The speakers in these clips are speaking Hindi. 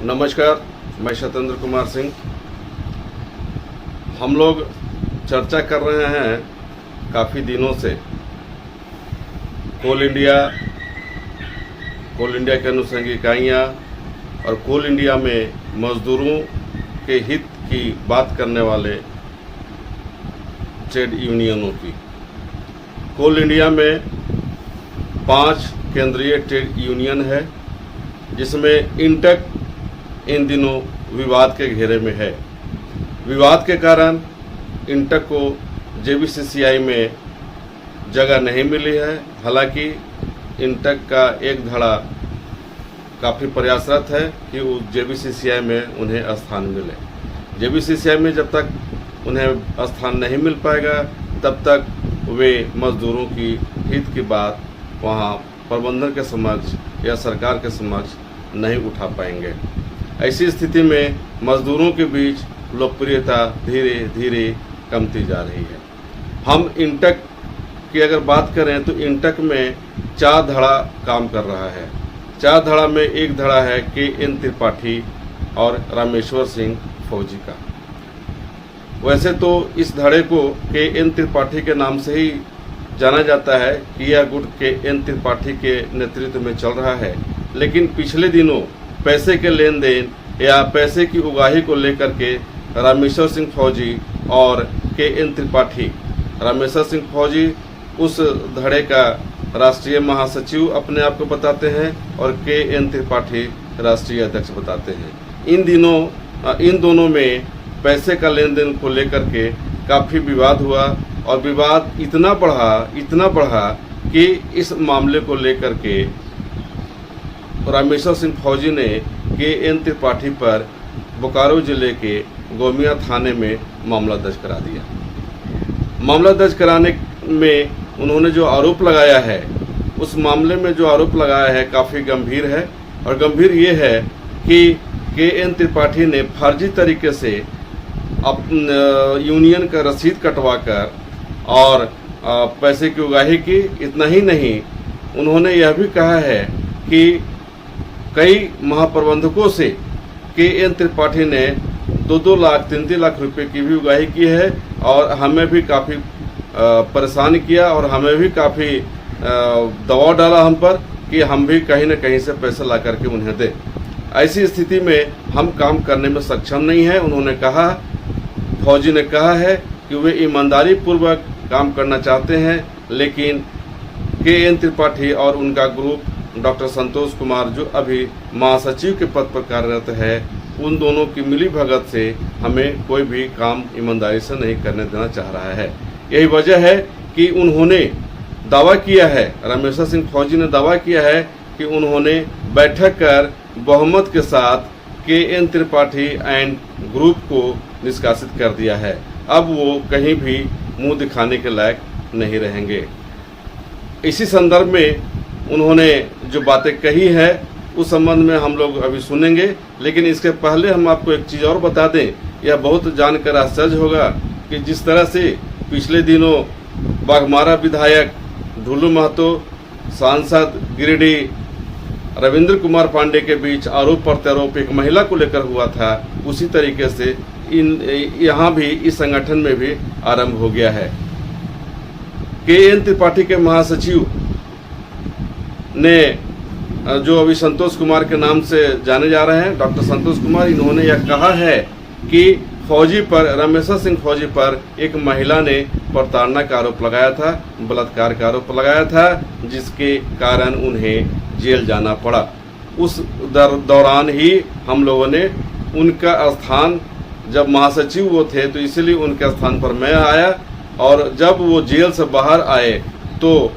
नमस्कार, मैं सत्येंद्र कुमार सिंह। हम लोग चर्चा कर रहे हैं काफ़ी दिनों से कोल इंडिया के अनुषंगी इकाइयाँ और कोल इंडिया में मजदूरों के हित की बात करने वाले ट्रेड यूनियनों की। कोल इंडिया में 5 केंद्रीय ट्रेड यूनियन है, जिसमें इंटक इन दिनों विवाद के घेरे में है। विवाद के कारण इंटक को जेबीसीसीआई में जगह नहीं मिली है। हालांकि इंटक का एक धड़ा काफ़ी प्रयासरत है कि उस जेबीसीसीआई में उन्हें स्थान मिले। जेबीसीसीआई में जब तक उन्हें स्थान नहीं मिल पाएगा, तब तक वे मजदूरों की हित की बात वहाँ प्रबंधन के समक्ष या सरकार के समक्ष नहीं उठा पाएंगे। ऐसी स्थिति में मजदूरों के बीच लोकप्रियता धीरे धीरे कमती जा रही है। हम इंटक की अगर बात करें तो इंटक में 4 धड़ा काम कर रहा है। 4 धड़ा में एक धड़ा है KN त्रिपाठी और रामेश्वर सिंह फौजी का। वैसे तो इस धड़े को KN त्रिपाठी के नाम से ही जाना जाता है कि यह गुट KN त्रिपाठी के नेतृत्व में चल रहा है, लेकिन पिछले दिनों पैसे के लेन देन या पैसे की उगाही को लेकर के रामेश्वर सिंह फौजी और KN त्रिपाठी, रामेश्वर सिंह फौजी उस धड़े का राष्ट्रीय महासचिव अपने आप को बताते हैं और KN त्रिपाठी राष्ट्रीय अध्यक्ष बताते हैं। इन दोनों में पैसे का लेन देन को लेकर के काफ़ी विवाद हुआ और विवाद इतना बढ़ा कि इस मामले को लेकर के रामेश्वर सिंह फौजी ने KN त्रिपाठी पर बोकारो जिले के गोमिया थाने में मामला दर्ज करा दिया। मामला दर्ज कराने में उन्होंने जो आरोप लगाया है, उस मामले में जो आरोप लगाया है काफ़ी गंभीर है। और गंभीर ये है कि KN त्रिपाठी ने फर्जी तरीके से यूनियन का रसीद कटवाकर और पैसे की उगाही की। इतना ही नहीं, उन्होंने यह भी कहा है कि कई महाप्रबंधकों से KN त्रिपाठी ने 2-2 लाख 3-3 लाख रुपए की भी उगाही की है और हमें भी काफ़ी परेशान किया और हमें भी काफ़ी दबाव डाला हम पर कि हम भी कहीं न कहीं से पैसा ला करके उन्हें दें। ऐसी स्थिति में हम काम करने में सक्षम नहीं हैं। उन्होंने कहा, फौजी ने कहा है कि वे ईमानदारी पूर्वक काम करना चाहते हैं, लेकिन KN त्रिपाठी और उनका ग्रुप डॉक्टर संतोष कुमार, जो अभी महासचिव के पद पर कार्यरत है, उन दोनों की मिली भगत से हमें कोई भी काम ईमानदारी से नहीं करने देना चाह रहा है। यही वजह है कि उन्होंने दावा किया है, रामेश्वर सिंह फौजी ने दावा किया है कि उन्होंने बैठक कर बहुमत के साथ KN त्रिपाठी एंड ग्रुप को निष्कासित कर दिया है। अब वो कहीं भी मुंह दिखाने के लायक नहीं रहेंगे। इसी संदर्भ में उन्होंने जो बातें कही है, उस संबंध में हम लोग अभी सुनेंगे, लेकिन इसके पहले हम आपको एक चीज़ और बता दें। यह बहुत जानकर आश्चर्य होगा कि जिस तरह से पिछले दिनों बाघमारा विधायक ढुल्लू महतो, सांसद गिरिडीह रविंद्र कुमार पांडे के बीच आरोप प्रत्यारोप एक महिला को लेकर हुआ था, उसी तरीके से यहाँ भी इस संगठन में भी आरंभ हो गया है। KN त्रिपाठी के महासचिव ने, जो अभी संतोष कुमार के नाम से जाने जा रहे हैं, डॉक्टर संतोष कुमार, इन्होंने यह कहा है कि फौजी पर, रामेश्वर सिंह फौजी पर एक महिला ने प्रताड़ना का आरोप लगाया था, बलात्कार का आरोप लगाया था, जिसके कारण उन्हें जेल जाना पड़ा। उस दौरान ही हम लोगों ने उनका स्थान, जब महासचिव वो थे तो इसीलिए उनके स्थान पर मैं आया, और जब वो जेल से बाहर आए तो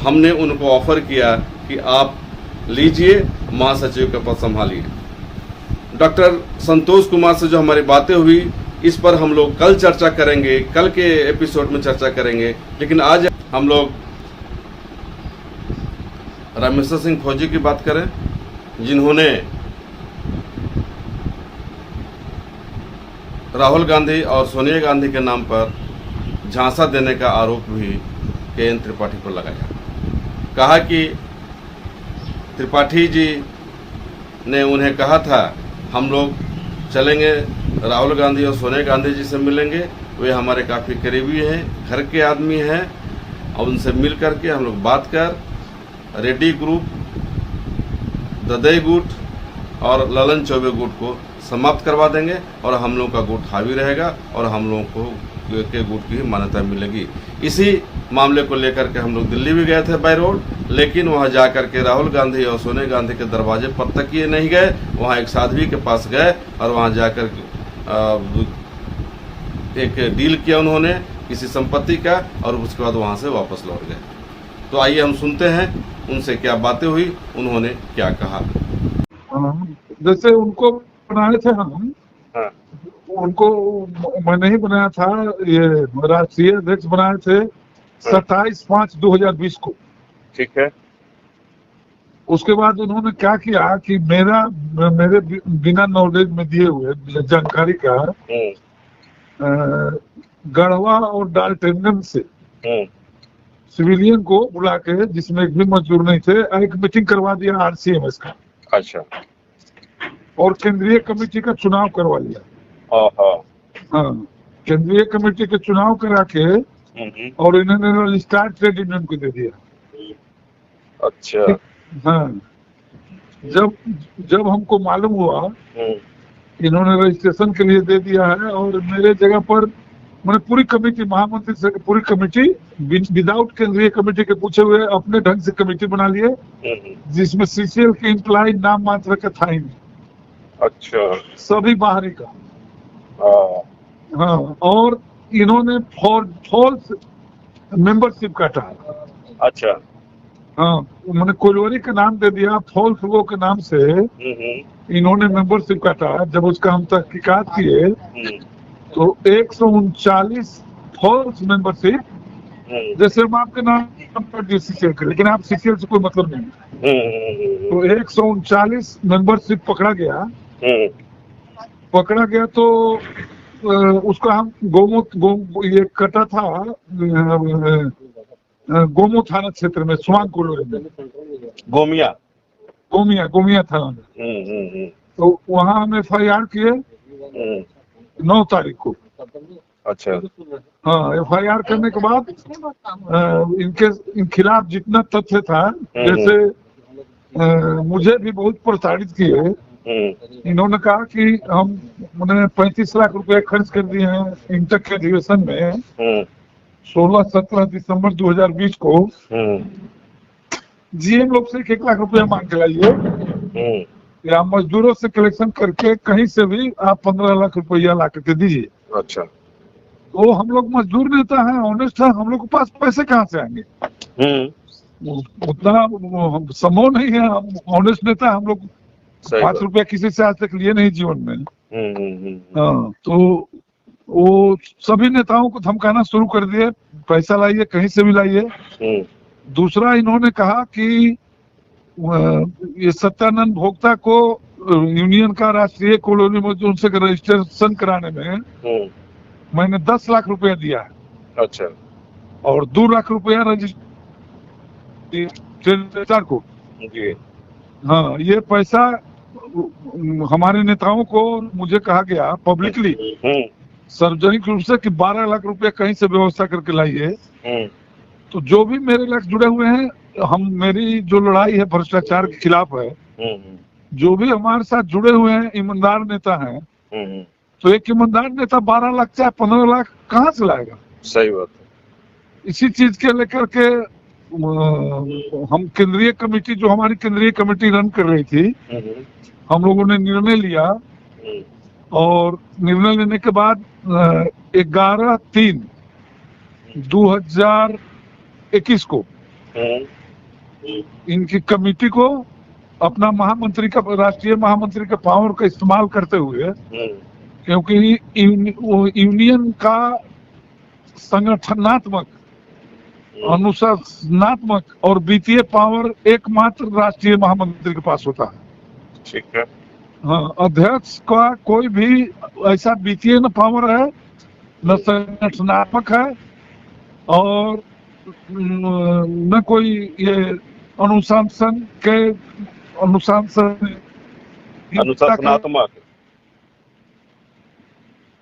हमने उनको ऑफर किया कि आप लीजिए, महासचिव का पद संभालिए। डॉक्टर संतोष कुमार से जो हमारी बातें हुई, इस पर हम लोग कल चर्चा करेंगे, कल के एपिसोड में चर्चा करेंगे। लेकिन आज हम लोग रामेश्वर सिंह फौजी की बात करें, जिन्होंने राहुल गांधी और सोनिया गांधी के नाम पर झांसा देने का आरोप भी KN त्रिपाठी पर लगाया। कहा कि त्रिपाठी जी ने उन्हें कहा था हम लोग चलेंगे, राहुल गांधी और सोनिया गांधी जी से मिलेंगे। वे हमारे काफ़ी करीबी हैं, घर के आदमी हैं, और उनसे मिल करके हम लोग बात कर रेड्डी ग्रुप, ददई गुट और ललन चौबे गुट को समाप्त करवा देंगे और हम लोगों का गुट हावी रहेगा और हम लोगों को के गुट की मान्यता मिलेगी। इसी मामले को लेकर के हम लोग दिल्ली भी गए थे बाय रोड, लेकिन वहां जाकर के राहुल गांधी और सोनिया गांधी के दरवाजे पर तक ये नहीं गए। वहां एक साध्वी के पास गए और वहां जाकर एक डील किया उन्होंने किसी संपत्ति का, और उसके बाद वहां से वापस लौट गए। तो आइए हम सुनते हैं उनसे क्या बातें हुई, उन्होंने क्या कहा। जैसे उनको बनाए थे हम, उनको मैंने ही बनाया था, ये राष्ट्रीय अध्यक्ष बनाए थे 27/5/2020 को। ठीक है। उसके बाद उन्होंने क्या किया कि मेरे बिना नॉलेज में दिए हुए जानकारी का गढ़वा और डाल्टनगंज से सिविलियन को बुला के, जिसमें एक भी मजदूर नहीं थे, एक मीटिंग करवा दिया RCMS का। अच्छा। और केंद्रीय कमेटी का चुनाव करवा लिया। हाँ, केंद्रीय कमेटी के चुनाव करा के और इन्होंने रजिस्ट्रार ट्रेड यूनियन को दे दिया। अच्छा। हाँ, जब हमको मालूम हुआ इन्होंने रजिस्ट्रेशन के लिए दे दिया है, और मेरे जगह पर मैंने पूरी कमेटी, महामंत्री से पूरी कमेटी विदाउट केंद्रीय कमेटी के पूछे हुए अपने ढंग से कमेटी बना लिए, जिसमें CCL के एम्प्लॉय नाम मात्र का था ही नहीं। अच्छा। सभी बाहरी का। हाँ, और इन्होंने फॉल्स मेंबरशिप काटा। अच्छा। हाँ, मैंने कोलवरी का नाम दे दिया, फॉल्स वो के नाम से इन्होंने मेंबरशिप काटा। जब उसका हम तहकीकात किए तो 139 फॉल्स मेंबरशिप, जैसे हम आपके नाम पर दिए CCL के, लेकिन आप CCL से कोई मतलब नहीं। तो 139 मेंबरशिप पकड़ा गया। तो उसका हम ये कटा था गोमो थाना क्षेत्र में, स्वांग कोलोरी में, गोमिया थाना में। तो वहाँ हम FIR किए 9 तारीख को। अच्छा। हाँ, FIR करने के बाद इन खिलाफ जितना तथ्य था, जैसे मुझे भी बहुत प्रताड़ित किए। इन्होंने कहा कि मैंने 35 लाख रुपए खर्च कर दिए हैं इंटर के अधिवेशन में 16-17 दिसंबर 2020 को। GM लोग से 1 लाख रुपया मांग के लाइए, या मजदूरों से कलेक्शन करके कहीं से भी आप 15 लाख रुपया ला करके दीजिए। अच्छा। तो हम लोग मजदूर नेता हैं, ऑनेस्ट है, हम लोग के पास पैसे कहाँ से आएंगे? उतना संभव नहीं है। हम ऑनेस्ट नेता, हम लोग 5 रुपया किसी से आज तक लिए नहीं जीवन में। हाँ, तो वो सभी नेताओं को धमकाना शुरू कर दिए, पैसा लाइए, कहीं से भी लाइए। दूसरा, इन्होंने कहा कि ये सत्यानंद भोक्ता को यूनियन का राष्ट्रीय कॉलोनी में उनसे रजिस्ट्रेशन कराने में मैंने 10 लाख रुपया दिया है। अच्छा। और 2 लाख रुपया रजिस्ट्रेशन को। हाँ, ये पैसा हमारे नेताओं को मुझे कहा गया पब्लिकली, सार्वजनिक रूप से, कि 12 लाख रुपया कहीं से व्यवस्था करके लाइए। तो जो भी मेरे लक्ष्य जुड़े हुए हैं, मेरी जो लड़ाई है भ्रष्टाचार के खिलाफ है, जो भी हमारे साथ जुड़े हुए हैं ईमानदार नेता हैं, तो एक ईमानदार नेता 12 लाख चाहे 15 लाख कहाँ से लाएगा? सही बात है। इसी चीज के लेकर के हम केंद्रीय कमेटी, जो हमारी केंद्रीय कमेटी रन कर रही थी, हम लोगों ने निर्णय लिया, और निर्णय लेने के बाद 11/3/2021 को इनकी कमेटी को अपना राष्ट्रीय महामंत्री का पावर का इस्तेमाल करते हुए, क्योंकि यूनियन का संगठनात्मक, अनुशासनात्मक और वित्तीय पावर एकमात्र राष्ट्रीय महामंत्री के पास होता है। ठीक है। हाँ, अध्यक्ष का कोई भी ऐसा वित्तीय न पावर है, न संगठनात्मक है, और न कोई ये अनुशासनात्मक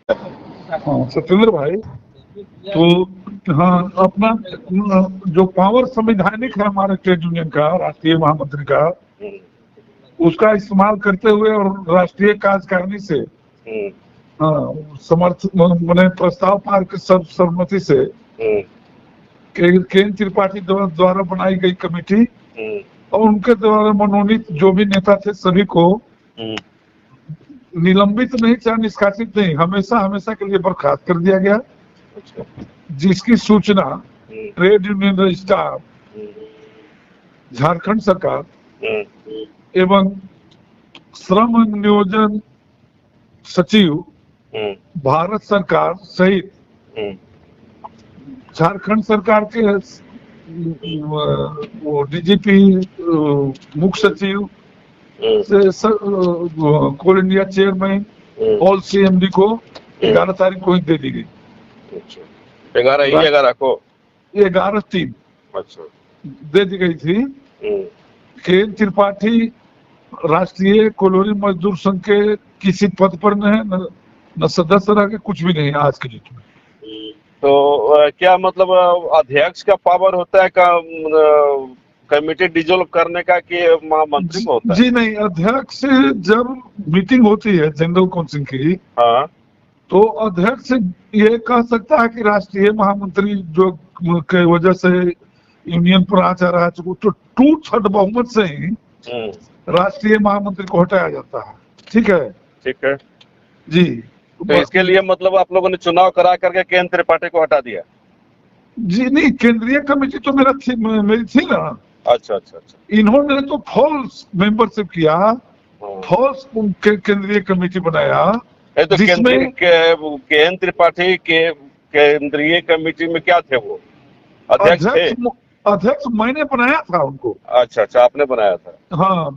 हाँ सत्येंद्र भाई, तो हाँ अपना जो पावर संवैधानिक है हमारे ट्रेड यूनियन का, राष्ट्रीय महामंत्री का, उसका इस्तेमाल करते हुए और राष्ट्रीय कार्यकारिणी से हाँ समर्थ मैंने प्रस्ताव पार कर सर्वसम्मति से केएन त्रिपाठी द्वारा बनाई गई कमेटी और उनके द्वारा मनोनीत जो भी नेता थे सभी को निलंबित नहीं, चाहे निष्कासित नहीं, हमेशा हमेशा के लिए बर्खास्त कर दिया गया, जिसकी सूचना ट्रेड यूनियन रजिस्ट्रार, झारखंड सरकार एवं श्रम नियोजन सचिव भारत सरकार सहित झारखंड सरकार के वो डीजीपी, मुख्य सचिव से कोल इंडिया चेयरमैन ऑल सीएमडी को 11 तारीख को ही दे दी गई। 11 को 11/3 दे दी गई थी। केएन त्रिपाठी राष्ट्रीय कोलोनी मजदूर संघ के किसी पद पर न है, न सदस्य रह के, कुछ भी नहीं है आज के डेट में। तो क्या मतलब अध्यक्ष का पावर होता है कमेटी डिसॉल्व करने का कि महामंत्री को होता है? जी नहीं, अध्यक्ष जब मीटिंग होती है जनरल काउंसिल की, हाँ, तो अध्यक्ष ये कह सकता है कि राष्ट्रीय महामंत्री जो के वजह से यूनियन पर आ जा रहा है, तो 2/3 बहुमत से ही राष्ट्रीय महामंत्री को हटाया जाता है। ठीक है, ठीक है जी। तो इसके लिए मतलब आप लोगों ने चुनाव करा करके केएन त्रिपाठी को हटा दिया? जी नहीं, केंद्रीय कमेटी तो मेरी थी ना। अच्छा अच्छा अच्छा। इन्होंने तो फॉल्स मेंबरशिप किया, फॉल्स केंद्रीय कमेटी बनाया। तो जिसमें केएन त्रिपाठी के केंद्रीय कमेटी में क्या थे? वो अध्यक्ष थे? अध्यक्ष मैंने बनाया था उनको। अच्छा अच्छा, आपने बनाया था? हाँ,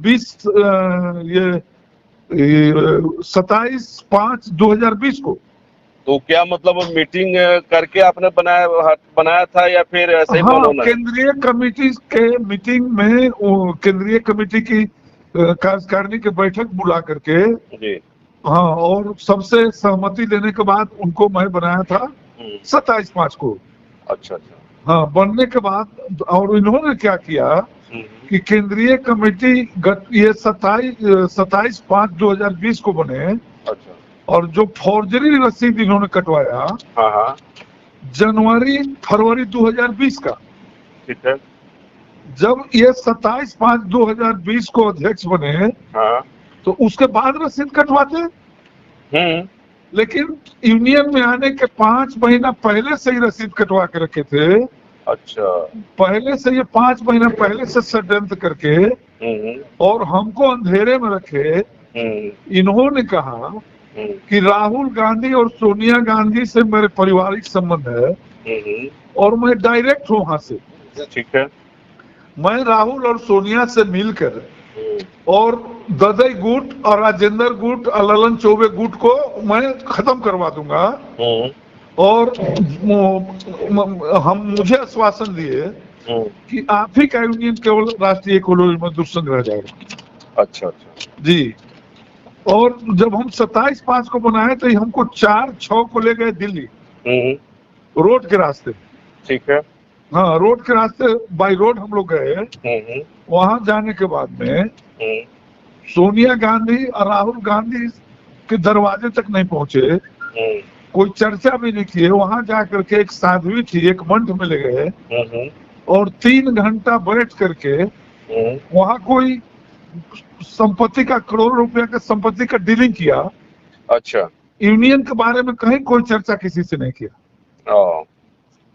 27/5/2020 को। तो क्या मतलब मीटिंग करके आपने बनाया था या फिर ऐसे ही? हाँ, केंद्रीय कमेटी के मीटिंग में केंद्रीय कमेटी की कार्यकारिणी की बैठक बुला करके जी, हाँ, और सबसे सहमति लेने के बाद उनको मैं बनाया था 27/5 को। अच्छा अच्छा। हाँ, बनने के बाद और इन्होंने क्या किया कि केंद्रीय कमेटी ये 27/5/2020 को बने। अच्छा। और जो फॉर्जरी रसीद इन्होंने कटवाया, हाँ, जनवरी-फरवरी 2020 का। ठीक है। जब ये 27/5/2020 को अध्यक्ष बने, हाँ, तो उसके बाद रसीद कटवाते। लेकिन यूनियन में आने के 5 महीना पहले से ही रसीद कटवा के रखे थे। अच्छा। पहले से, ये 5 महीना पहले से षड्यंत्र करके और हमको अंधेरे में रखे। इन्होंने कहा कि राहुल गांधी और सोनिया गांधी से मेरे पारिवारिक संबंध है और मैं डायरेक्ट हूँ वहां से। ठीक है। मैं राहुल और सोनिया से मिलकर और ददई गुट और राजेंद्र गुट और ललन चौबे गुट को मैं खत्म करवा दूंगा। और हम मुझे आश्वासन दिए कि आप ही का यूनियन केवल राष्ट्रीय कोलोनी मजदूर संघ रह जाएगा। अच्छा अच्छा जी। और जब हम 27/5 को बनाए तो हमको 4/6 को ले गए दिल्ली, रोड के रास्ते। ठीक है। हाँ, रोड के रास्ते, बाई रोड हम लोग गए। वहां जाने के बाद में सोनिया गांधी और राहुल गांधी के दरवाजे तक नहीं पहुंचे, कोई चर्चा भी नहीं किए। वहां जाकर के एक साध्वी थी, एक मंच में ले गए और 3 घंटा बैठ करके वहां कोई संपत्ति का, करोड़ रुपया का संपत्ति का डीलिंग किया। अच्छा। यूनियन के बारे में कहीं कोई चर्चा किसी से नहीं किया।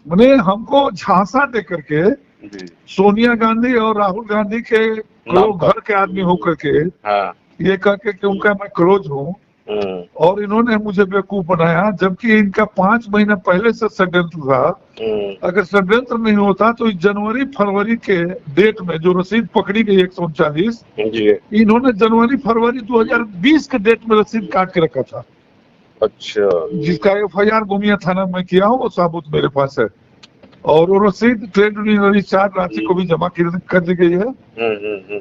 मैंने हमको झांसा दे करके सोनिया गांधी और राहुल गांधी के घर के आदमी होकर के, हाँ, ये कह के कि उनका मैं क्लोज हूँ, और इन्होंने मुझे बेवकूफ बनाया, जबकि इनका 5 महीना पहले से षड्यंत्र था। अगर षड्यंत्र नहीं होता तो जनवरी-फरवरी के डेट में जो रसीद पकड़ी गई 139, इन्होंने जनवरी-फरवरी 2020 के डेट में रसीद काट के रखा था। अच्छा। जिसका FIR गोमिया थाना में किया हूँ, वो साबुत मेरे पास है। और वो रसीद ट्रेड यूनियन रजिस्ट्रार रांची को भी जमा कर दी गई है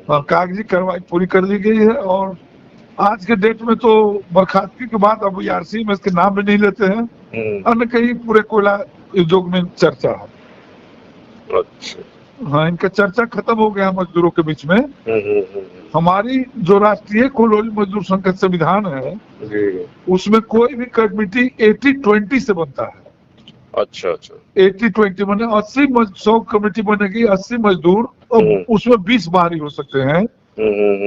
और कागजी कार्रवाई पूरी कर दी गई है। और आज के डेट में तो बर्खास्तगी के बाद अब आरसी में इसके नाम भी नहीं लेते हैं, अन्य कहीं पूरे कोयला उद्योग में चर्चा है। अच्छा। हाँ, इनका चर्चा खत्म हो गया मजदूरों के बीच में। हमारी जो राष्ट्रीय कोयला मजदूर संघ का संविधान है उसमें कोई भी कमेटी 80-20 से बनता है। अच्छा अच्छा। 80-20 माने 100 कमेटी बनेगी, 80 मजदूर, और उसमें 20 बाहरी हो सकते हैं।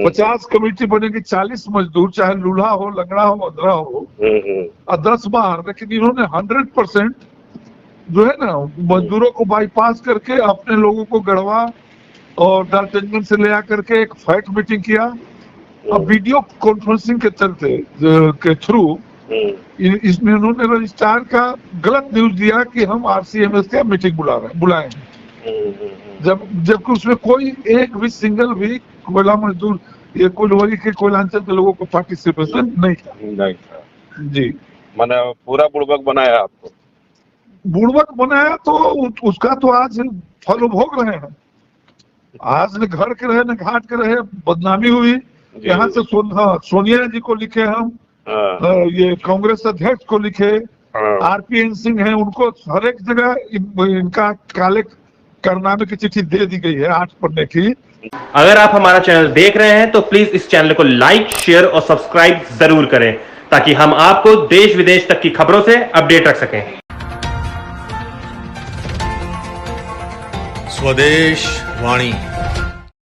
50 कमेटी बनेगी, 40 मजदूर, चाहे लूल्हा हो, लंगड़ा हो, अधरा हो, और 10 बाहर। लेकिन इन्होंने 100% जो है ना मजदूरों को बाईपास करके अपने लोगों को गढ़वा और डाल्टनगंज से ले आकर के एक फैक्ट मीटिंग किया, और वीडियो कॉन्फ्रेंसिंग के चलते के थ्रू इसमें उन्होंने रजिस्ट्रार का गलत न्यूज दिया कि हम आरसीएमएस का मीटिंग बुलाए हैं, जबकि उसमें कोई एक भी सिंगल भी कोयला मजदूर ये कोयलवरी के कोयलांचल के लोगों को पार्टिसिपेशन नहीं था। जी, मैंने पूरा बुड़बक बनाया आपको। बुड़बक बनाया तो उसका तो आज फल भोग रहे हैं। आज न घर के रहे न घाट के रहे, बदनामी हुई। यहाँ से सोनिया जी को लिखे हम, ये कांग्रेस अध्यक्ष को लिखे, आरपीएन सिंह हैं, उनको हर एक जगह इनका काले कारनामे की चिट्ठी दे दी गई है 8 पन्ने की। अगर आप हमारा चैनल देख रहे हैं तो प्लीज इस चैनल को लाइक, शेयर और सब्सक्राइब जरूर करें, ताकि हम आपको देश विदेश तक की खबरों से अपडेट रख सकें। स्वदेश वाणी।